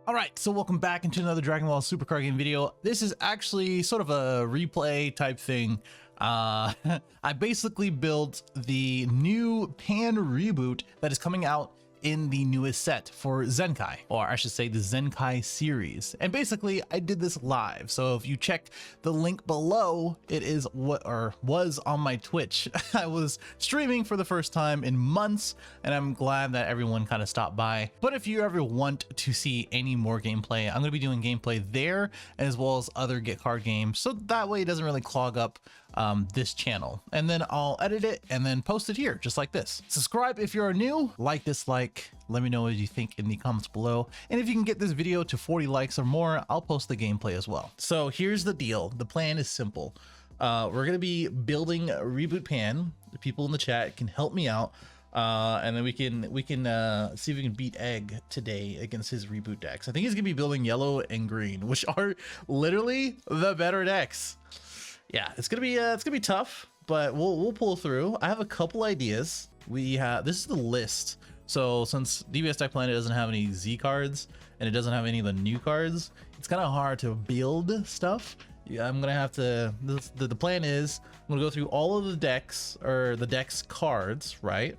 All right, so welcome back into another Dragon Ball Supercard game video. This is actually sort of a replay type thing. I basically built the new Pan Reboot that is coming out in the newest set for Zenkai, or I should say the Zenkai series. And basically I did this live. So if you check the link below, it is what was on my Twitch. I was streaming for the first time in months, and I'm glad that everyone kind of stopped by. But if you ever want to see any more gameplay, I'm going to be doing gameplay there as well as other Get Card games. So that way it doesn't really clog up this channel, and then I'll edit it and then post it here just like this. Subscribe if you're new, like, dislike, let me know what you think in the comments below, and if you can get this video to 40 likes or more, I'll post the gameplay as well. So here's the deal. The plan is simple. We're gonna be building Reboot Pan. The people in the chat can help me out, and then we can see if we can beat Egg today against his Reboot decks. I think he's gonna be building yellow and green, which are literally the better decks. Yeah, it's gonna be tough, but we'll pull through. I have a couple ideas. This is the list. So since DBS Deck Planet doesn't have any Z cards and it doesn't have any of the new cards, it's kind of hard to build stuff. Yeah, I'm gonna have to. The plan is I'm gonna go through all of the decks, or the deck's cards, right?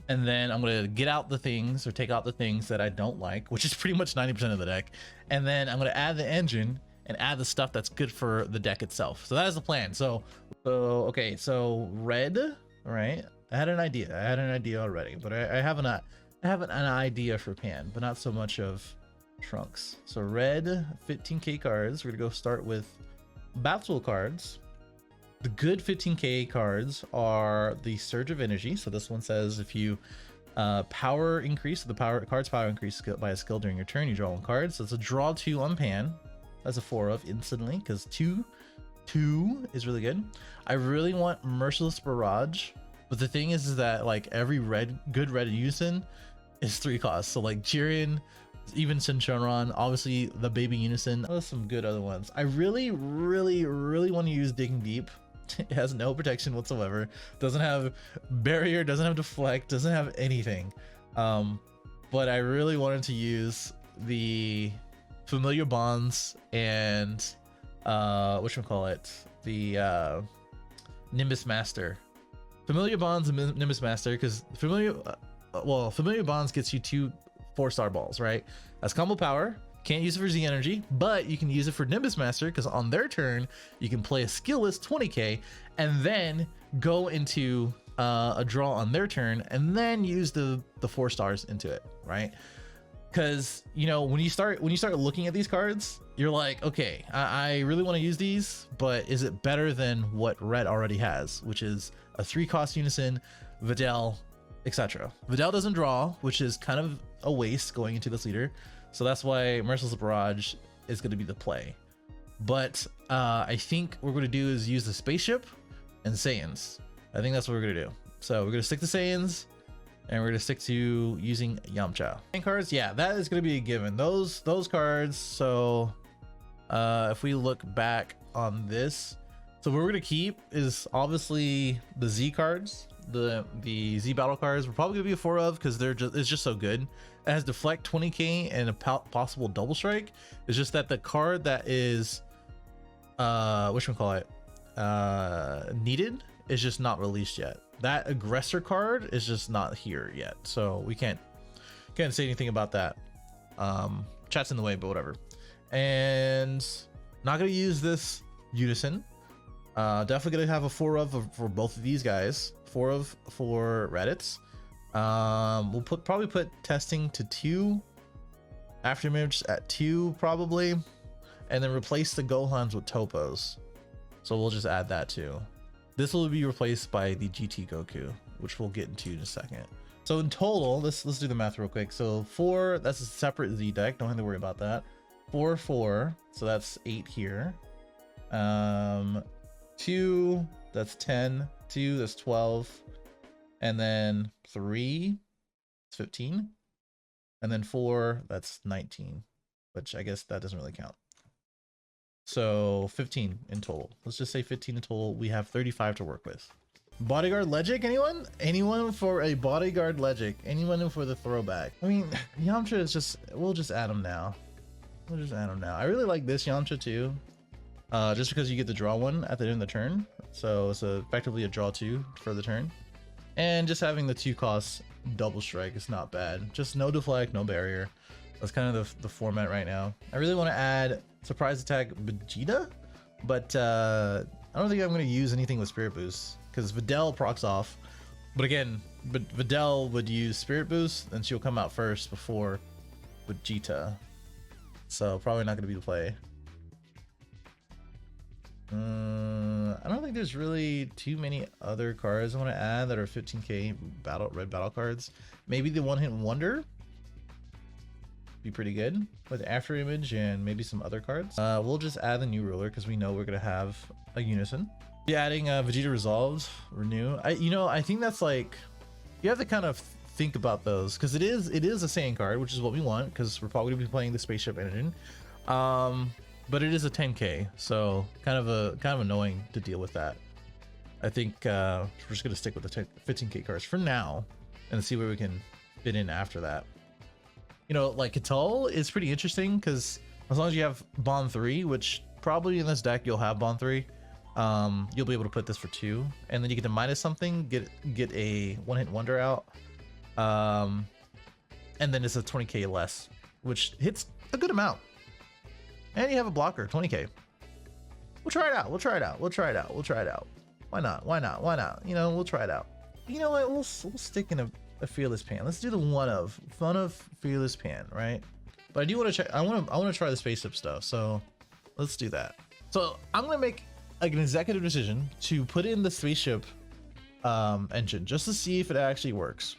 And then I'm gonna get out the things, or take out the things that I don't like, which is pretty much 90% of the deck. And then I'm gonna add the engine and add the stuff that's good for the deck itself. So that is the plan. So okay, so red, right? I had an idea already, but I have an idea for Pan, but not so much of Trunks. So red, 15k cards. We're gonna go start with Battle cards. The good 15k cards are the Surge of Energy. So this one says if you power increase, the card's power increase by a skill during your turn, you draw one card. So it's a draw 2 on Pan. That's a 4 of instantly, because 2 is really good. I really want Merciless Barrage, but the thing is that like every good red unison is 3 costs. So like Jiren, even Shenron, obviously the baby unison. There's some good other ones. I really want to use Digging Deep. It has no protection whatsoever. Doesn't have barrier, doesn't have deflect, doesn't have anything. But I really wanted to use the Familiar Bonds and the Nimbus Master. Familiar Bonds and Nimbus Master, because Familiar Bonds gets you 2 4-star balls, right? That's combo power. Can't use it for Z energy, but you can use it for Nimbus Master, because on their turn you can play a skill list 20k and then go into a draw on their turn and then use the 4 stars into it, right? Because you know, when you start looking at these cards, you're like, okay, I really want to use these, but is it better than what red already has, which is a 3-cost unison, Videl, etc. Videl doesn't draw, which is kind of a waste going into this leader, so that's why Merciless Barrage is going to be the play. But I think what we're going to do is use the spaceship and Saiyans. I think that's what we're going to do. So we're going to stick to Saiyans, and we're gonna stick to using Yamcha. And cards, yeah, that is gonna be a given. Those cards. So if we look back on this, so what we're gonna keep is obviously the Z cards, the Z battle cards. We're probably gonna be a 4 of, because it's just so good. It has deflect 20k and a possible double strike. It's just that the card that is needed is just not released yet. That aggressor card is just not here yet, so we can't say anything about that. Chat's in the way, but whatever. And not gonna use this unison. Definitely gonna have a 4 of for both of these guys. 4 of for Reddits. We'll probably put testing to 2, afterimage at 2 probably, and then replace the Gohans with Topos. So we'll just add that too. This will be replaced by the GT Goku, which we'll get into in a second. So in total, let's do the math real quick. So 4, that's a separate Z deck. Don't have to worry about that. 4, so that's 8 here. 2, that's 10. 2, that's 12. And then 3, it's 15. And then 4, that's 19, which I guess that doesn't really count. So 15 in total. Let's just say 15 in total. We have 35 to work with. Bodyguard Legic, anyone? Anyone for a Bodyguard Legic? Anyone for the throwback? I mean, Yamcha is just, we'll just add him now. We'll just add them now. I really like this Yamcha too, just because you get to draw one at the end of the turn, so it's effectively a draw two for the turn. And just having the 2 costs double strike is not bad. Just no deflect, no barrier. That's kind of the format right now. I really want to add surprise attack Vegeta, but I don't think I'm going to use anything with Spirit Boost because Videl procs off. But again, Videl would use Spirit Boost and she'll come out first before Vegeta. So probably not going to be the play. I don't think there's really too many other cards I want to add that are 15k red battle cards. Maybe the one hit wonder be pretty good with after image and maybe some other cards. We'll just add the new ruler because we know we're gonna have a unison. Be adding Vegeta Resolved Renew. I think that's like, you have to kind of think about those because it is a Saiyan card, which is what we want because we're probably gonna be playing the spaceship engine. But it is a 10k, so kind of annoying to deal with that. I think we're just gonna stick with the 15k cards for now and see where we can fit in after that. You know, like Catal is pretty interesting because as long as you have Bond 3, which probably in this deck you'll have Bond 3, you'll be able to put this for 2, and then you get to minus something, get a one-hit wonder out, and then it's a 20k less, which hits a good amount. And you have a blocker, 20k. We'll try it out. We'll try it out. We'll try it out. We'll try it out. Why not? Why not? Why not? You know, we'll try it out. You know what? We'll stick in a Fearless Pan. Let's do the fun of Fearless Pan, right? But I do want to check. I want to try the spaceship stuff. So let's do that. So I'm gonna make like an executive decision to put in the spaceship engine just to see if it actually works.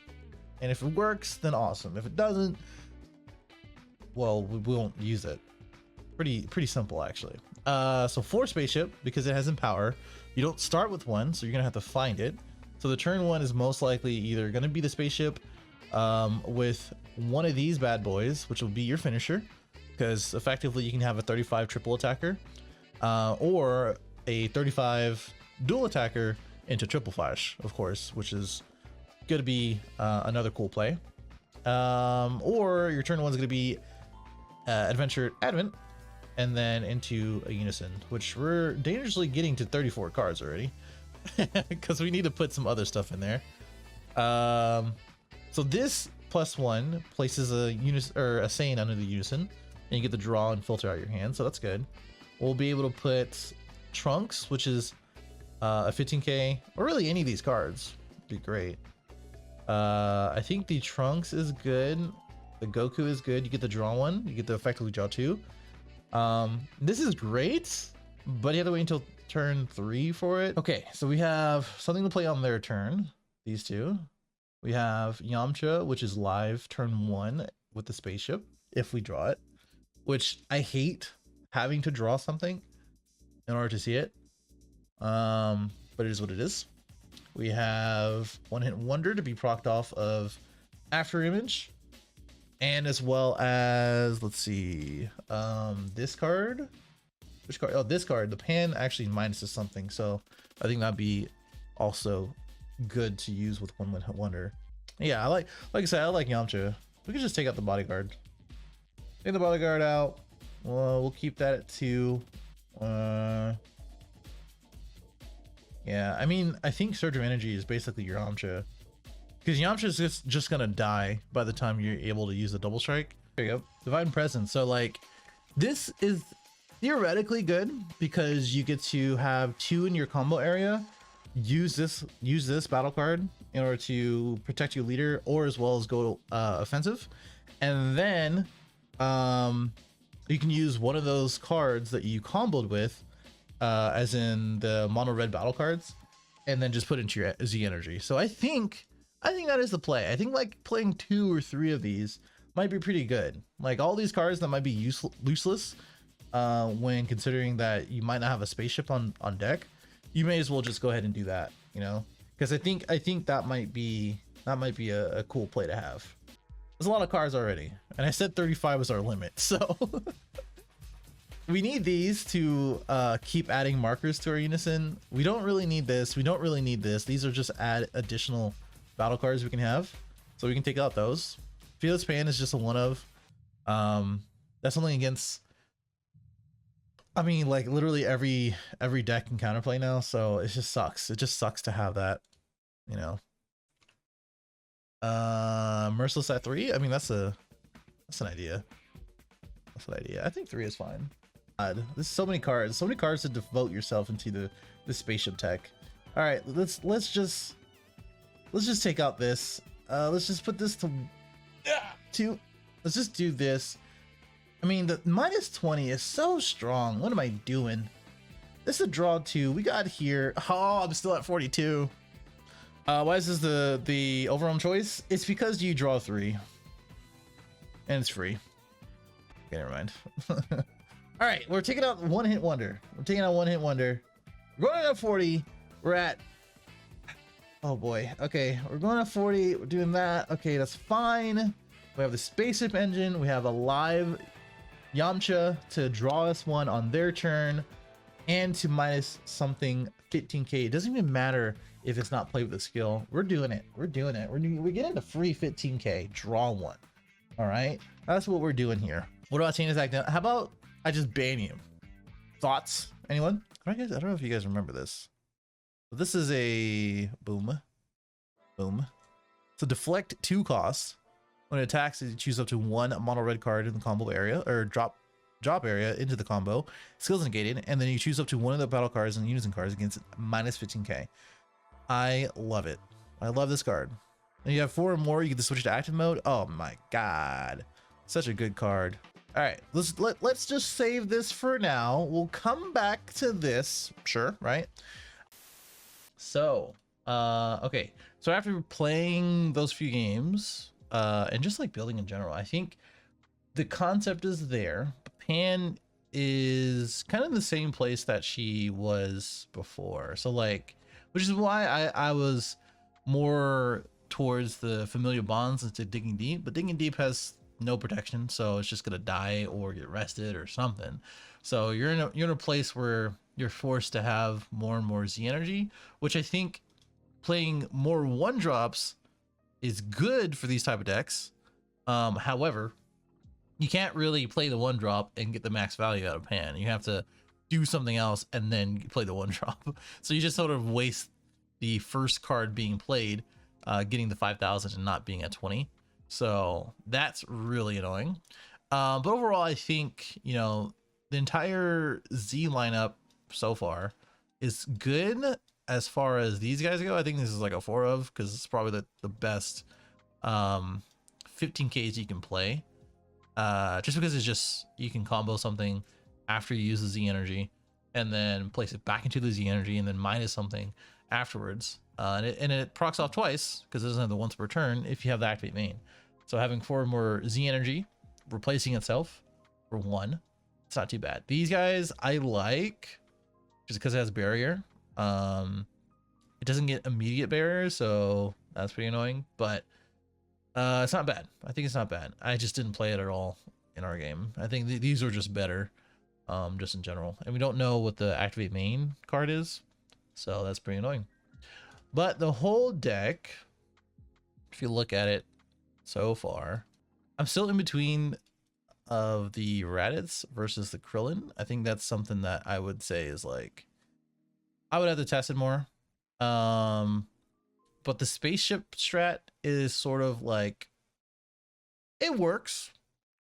And if it works, then awesome. If it doesn't, well, we won't use it. Pretty simple actually. So for spaceship, because it has Empower, you don't start with one, so you're gonna have to find it. So the turn 1 is most likely either gonna be the spaceship with one of these bad boys, which will be your finisher, because effectively you can have a 35 triple attacker, or a 35 dual attacker into triple flash, of course, which is gonna be another cool play. Or your turn 1 is gonna be Adventure Advent, and then into a unison, which we're dangerously getting to 34 cards already because we need to put some other stuff in there. So this +1 places a unison or a Saiyan under the unison, and you get to draw and filter out your hand, so that's good. We'll be able to put Trunks, which is a 15k, or really any of these cards would be great. I think the Trunks is good, the Goku is good. You get to draw one, you get to effectively draw 2. This is great, but you have to wait until turn 3 for it. Okay, so we have something to play on their turn, these two. We have Yamcha, which is live turn 1 with the spaceship, if we draw it, which I hate having to draw something in order to see it. But it is what it is. We have one hit wonder to be procced off of after image. And as well as, let's see, this card. Which card? Oh, this card. The pan actually minuses something, so I think that'd be also good to use with one hit wonder. Yeah, like I said, I like Yamcha. We could just take out the bodyguard. Take the bodyguard out. Well, we'll keep that at 2. Yeah, I mean, I think Surge of Energy is basically your Yamcha. Because Yamcha is just gonna die by the time you're able to use the double strike. There you go. Divine Presence. So like, this is theoretically good because you get to have 2 in your combo area. Use this battle card in order to protect your leader, or as well as go offensive. And then you can use one of those cards that you comboed with, as in the mono red battle cards, and then just put into your Z energy. So I think that is the play. I think like playing 2 or 3 of these might be pretty good. Like all these cards that might be useless when considering that you might not have a spaceship on deck, you may as well just go ahead and do that, you know, because I think that might be a cool play to have. There's a lot of cards already, and I said 35 was our limit, so we need these to keep adding markers to our unison. We don't really need this. We don't really need this. These are just add additional battle cards we can have, so we can take out those. Fearless Pan is just a one of. That's only against, I mean, like literally every deck can counterplay now, so it just sucks. It just sucks to have that, you know. Merciless at 3. I mean, that's an idea. That's an idea. I think 3 is fine. God, there's so many cards to devote yourself into the spaceship tech. All right, let's just take out this. Let's just put this to let's just do this. I mean, the minus 20 is so strong. What am I doing? This is a draw 2. We got here. Oh, I'm still at 42. Why is this the overwhelm choice? It's because you draw 3. And it's free. Okay, never mind. All right, we're taking out one hit wonder. We're taking out one hit wonder. We're going at 40. We're at, oh boy. Okay, we're going at 40. We're doing that. Okay, that's fine. We have the spaceship engine. We have a live Yamcha to draw us one on their turn and to minus something 15k. It doesn't even matter if it's not played with a skill. We're doing it. We're doing it. We're getting the free 15k. Draw one. All right, that's what we're doing here. What about change attack? How about I just ban you? Thoughts? Anyone? I don't know if you guys remember this. But this is a boom. So deflect 2 costs. When it attacks, you choose up to 1 mono red card in the combo area, or drop area into the combo. Skills negated, and then you choose up to 1 of the battle cards and unison cards against minus 15k. I love it. I love this card. And you have 4 or more. You get to switch to active mode. Oh my god, such a good card. All right, let's just save this for now. We'll come back to this, sure, right? So, okay. So after playing those few games, and just like building in general, I think the concept is there. Pan is kind of the same place that she was before. So like, which is why I was more towards the familiar bonds instead of digging deep, but digging deep has no protection, so it's just gonna die or get rested or something. So you're in a place where you're forced to have more and more Z energy, which I think playing more 1-drops is good for these type of decks. However, you can't really play the 1-drop and get the max value out of Pan. You have to do something else and then play the 1-drop. So you just sort of waste the first card being played, getting the 5,000 and not being at 20. So that's really annoying. But overall, I think, you know, the entire Z lineup so far is good as far as these guys go. I think this is like a 4 of, because it's probably the best 15Ks you can play. Just because it's just, you can combo something after you use the Z energy and then place it back into the Z energy and then minus something afterwards. And it procs off twice because it doesn't have the once per turn if you have the activate main. So having 4 more Z energy replacing itself for 1, it's not too bad. These guys I like just because it has barrier. It doesn't get immediate barrier, so that's pretty annoying, but it's not bad. I think it's not bad. I just didn't play it at all in our game. I think these are just better, just in general. And we don't know what the activate main card is, so that's pretty annoying. But the whole deck, if you look at it so far, I'm still in between of the Raditz versus the Krillin. I think that's something that I would say is like, I would have to test it more. But the spaceship strat is sort of like, it works.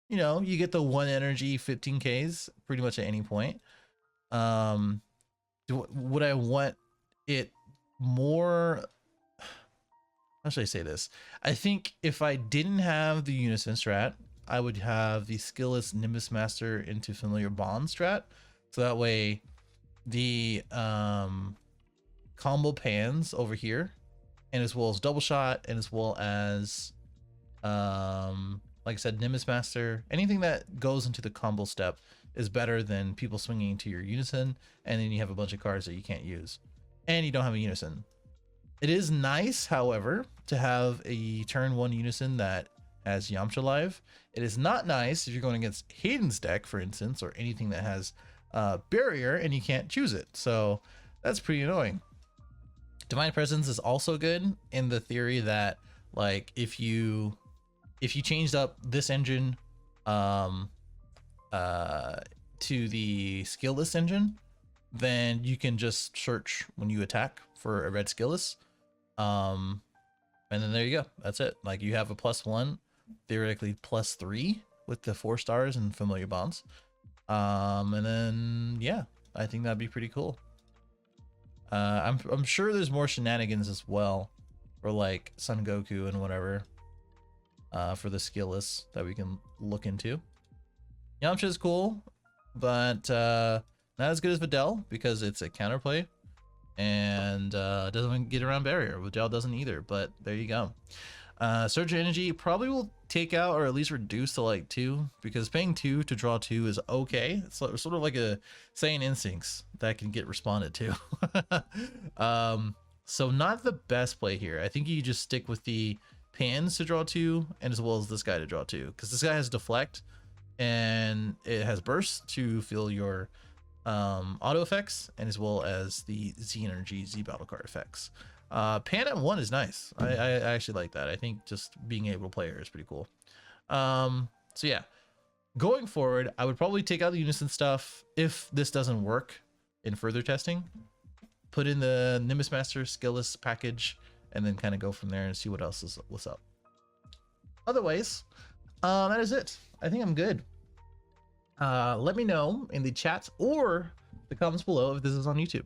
You know, you get the 1 energy 15Ks pretty much at any point. Would I want it more? How should I say this? I think if I didn't have the unison strat, I would have the skillless Nimbus Master into familiar bond strat. So that way the combo pans over here, and as well as double shot, and as well as like I said, Nimbus Master, anything that goes into the combo step is better than people swinging into your unison, and then you have a bunch of cards that you can't use and you don't have a unison. It is nice, however, to have a turn 1 unison that has Yamcha live. It is not nice if you're going against Hayden's deck, for instance, or anything that has barrier and you can't choose it. So that's pretty annoying. Divine Presence is also good in the theory that, like, if you changed up this engine to the skill list engine, then you can just search when you attack for a red skill list. And then there you go. That's it. Like you have a +1, theoretically +3 with the 4 stars and familiar bonds. And then yeah, I think that'd be pretty cool. I'm sure there's more shenanigans as well for like Son Goku and whatever, for the skill list that we can look into. Yamcha is cool, but not as good as Videl because it's a counterplay and doesn't get around barrier. Videl doesn't either, but there you go. Surge Energy probably will take out or at least reduce to like 2, because paying 2 to draw 2 is okay. It's sort of like a Saiyan Instincts that can get responded to. So not the best play here. I think you just stick with the pans to draw 2 and as well as this guy to draw 2, because this guy has Deflect and it has Burst to fill your auto effects, and as well as the Z Energy Z battle card effects. Pan at 1 is nice. I actually like that. I think just being able to play her is pretty cool. So yeah, going forward, I would probably take out the Unison stuff if this doesn't work in further testing. Put in the Nimbus Master skill list package and then kind of go from there and see what else is what's up. Otherwise, that is it. I think I'm good. Let me know in the chat or the comments below if this is on YouTube.